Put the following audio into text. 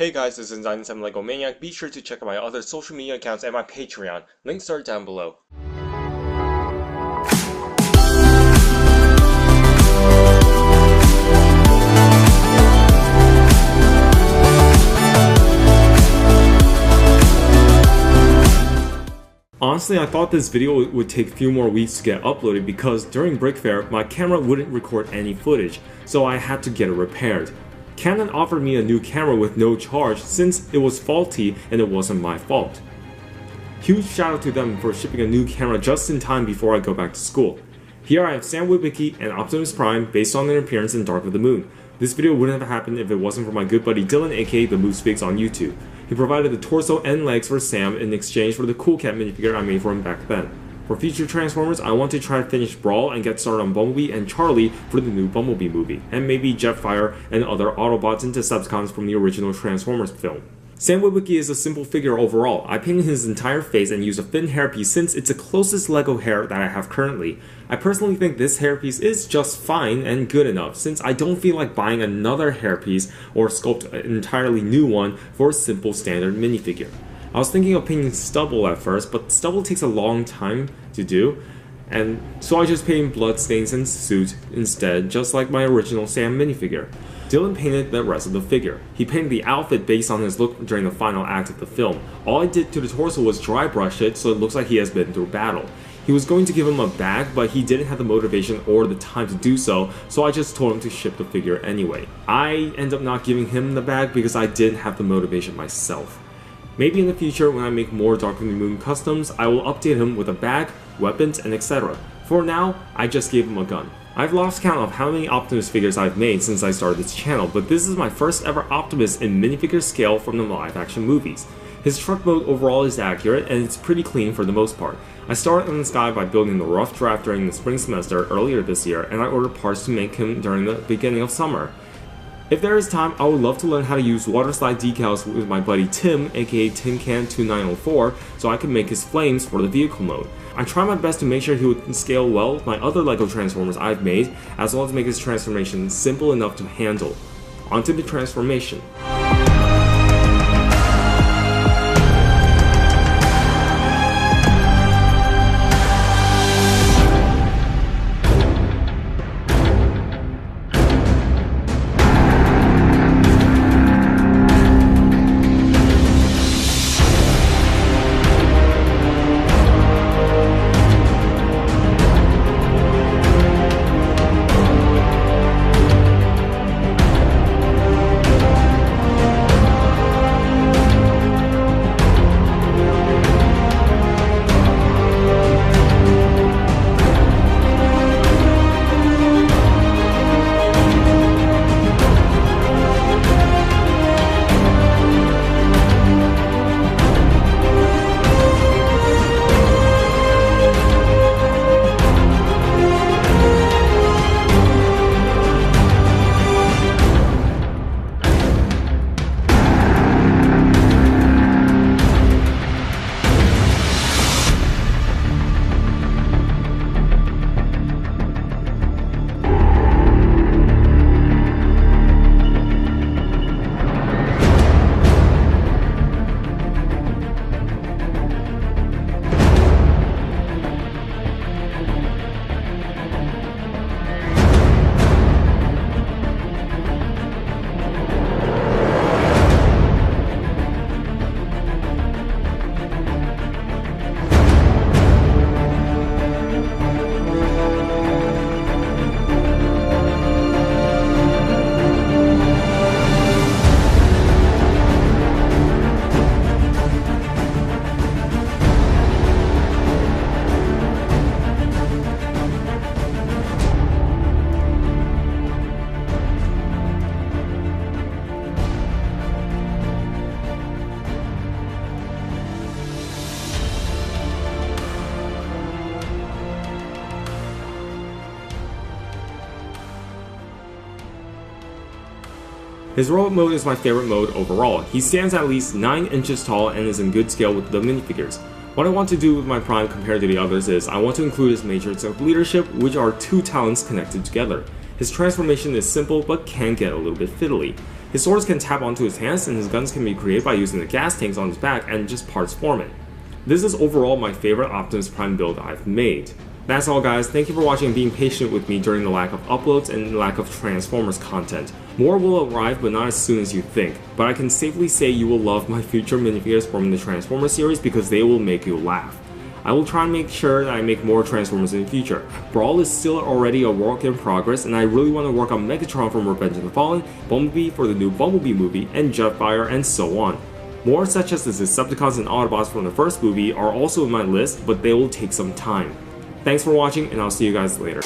Hey guys, this is 97 Lego Maniac. Be sure to check out my other social media accounts and my Patreon. Links are down below. Honestly, I thought this video would take a few more weeks to get uploaded because during Brick Fair, my camera wouldn't record any footage, so I had to get it repaired. Canon offered me a new camera with no charge since it was faulty and it wasn't my fault. Huge shout out to them for shipping a new camera just in time before I go back to school. Here I have Sam Witwicky and Optimus Prime based on their appearance in Dark of the Moon. This video wouldn't have happened if it wasn't for my good buddy Dylan aka themoosefigs on YouTube. He provided the torso and legs for Sam in exchange for the Cool Cat minifigure I made for him back then. For future Transformers, I want to try to finish Brawl and get started on Bumblebee and Charlie for the new Bumblebee movie, and maybe Jetfire and other Autobots and Decepticons from the original Transformers film. Sam Witwicky is a simple figure overall. I painted his entire face and used a thin hairpiece since it's the closest Lego hair that I have currently. I personally think this hairpiece is just fine and good enough since I don't feel like buying another hairpiece or sculpt an entirely new one for a simple standard minifigure. I was thinking of painting stubble at first, but stubble takes a long time to do, and so I just painted bloodstains and suit instead, just like my original Sam minifigure. Dylan painted the rest of the figure. He painted the outfit based on his look during the final act of the film. All I did to the torso was dry brush it so it looks like he has been through battle. He was going to give him a bag, but he didn't have the motivation or the time to do so, so I just told him to ship the figure anyway. I ended up not giving him the bag because I didn't have the motivation myself. Maybe in the future, when I make more Dark of the Moon customs, I will update him with a bag, weapons, and etc. For now, I just gave him a gun. I've lost count of how many Optimus figures I've made since I started this channel, but this is my first ever Optimus in minifigure scale from the live action movies. His truck mode overall is accurate, and it's pretty clean for the most part. I started in the sky by building the rough draft during the spring semester earlier this year, and I ordered parts to make him during the beginning of summer. If there is time, I would love to learn how to use water slide decals with my buddy Tim, aka TimCan2904, so I can make his flames for the vehicle mode. I try my best to make sure he would scale well with my other LEGO Transformers I've made, as well as make his transformation simple enough to handle. Onto the transformation. His robot mode is my favorite mode overall. He stands at least 9 inches tall and is in good scale with the minifigures. What I want to do with my Prime compared to the others is I want to include his matrix of leadership, which are two talents connected together. His transformation is simple but can get a little bit fiddly. His swords can tap onto his hands, and his guns can be created by using the gas tanks on his back and just parts forming. This is overall my favorite Optimus Prime build I've made. That's all guys, thank you for watching and being patient with me during the lack of uploads and lack of Transformers content. More will arrive but not as soon as you think, but I can safely say you will love my future minifigures from the Transformers series because they will make you laugh. I will try and make sure that I make more Transformers in the future. Brawl is still already a work in progress, and I really want to work on Megatron from Revenge of the Fallen, Bumblebee for the new Bumblebee movie, and Jetfire, and so on. More such as the Decepticons and Autobots from the first movie are also in my list, but they will take some time. Thanks for watching, and I'll see you guys later.